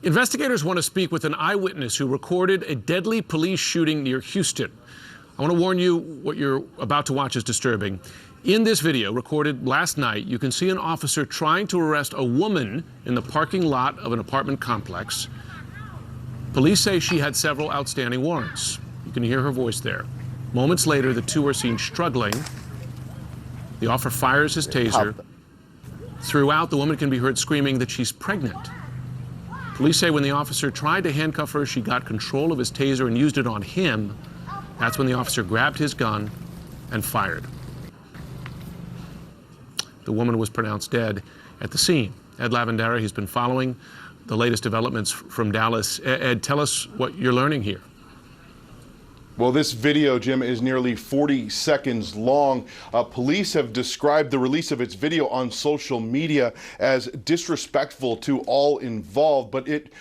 Investigators want to speak with an eyewitness who recorded a deadly police shooting near Houston. I want to warn you, what you're about to watch is disturbing. In this video, recorded last night, you can see an officer trying to arrest a woman in the parking lot of an apartment complex. Police say she had several outstanding warrants. You can hear her voice there. Moments later, the two are seen struggling. The officer fires his taser. Throughout, the woman can be heard screaming that she's pregnant. Police say when the officer tried to handcuff her, she got control of his taser and used it on him. That's when the officer grabbed his gun and fired. The woman was pronounced dead at the scene. Ed Lavandera, he's been following the latest developments from Dallas. Ed, tell us what you're learning here. Well, this video, Jim, is nearly 40 seconds long. Police have described the release of its video on social media as disrespectful to all involved, but it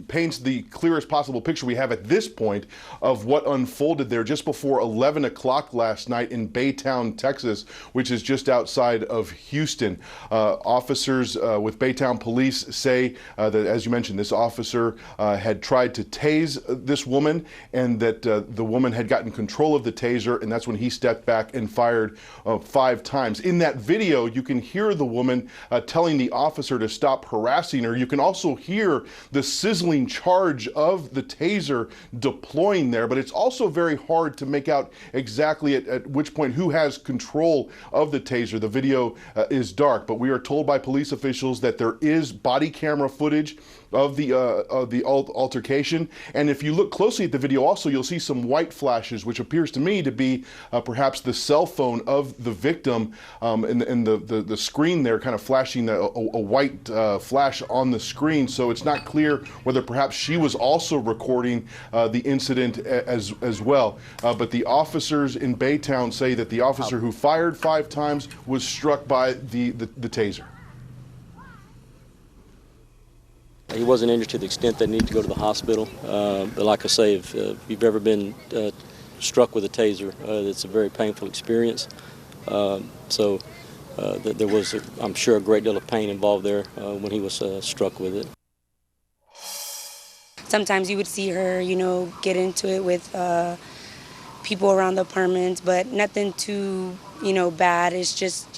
paints the clearest possible picture we have at this point of what unfolded there just before 11 o'clock last night in Baytown, Texas, which is just outside of Houston. Officers with Baytown Police say that, as you mentioned, this officer had tried to tase this woman, and that the woman had gotten control of the taser, and that's when he stepped back and fired 5 times. In that video, you can hear the woman telling the officer to stop harassing her. You can also hear the sizzling charge of the taser deploying there, but it's also very hard to make out exactly at which point who has control of the taser. The video is dark, but we are told by police officials that there is body camera footage of the altercation, and if you look closely at the video also, you'll see some white flashes, which appears to me to be perhaps the cell phone of the victim, and the screen there kind of flashing a white flash on the screen, so it's not clear whether perhaps she was also recording the incident as well. But the officers in Baytown say that the officer who fired 5 times was struck by the taser. He wasn't injured to the extent that he needed to go to the hospital. But like I say, if you've ever been struck with a taser, it's a very painful experience. So there was, I'm sure, a great deal of pain involved there when he was struck with it. Sometimes you would see her, get into it with people around the apartments, but nothing too, bad. It's just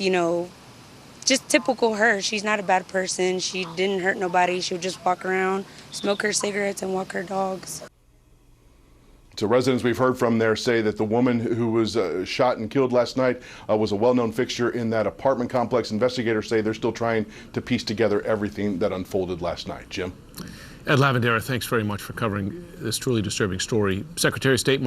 typical her. She's not a bad person. She didn't hurt nobody. She would just walk around, smoke her cigarettes, and walk her dogs. So residents we've heard from there say that the woman who was shot and killed last night was a well-known fixture in that apartment complex. Investigators say they're still trying to piece together everything that unfolded last night. Jim? Ed Lavandera, thanks very much for covering this truly disturbing story. Secretary of State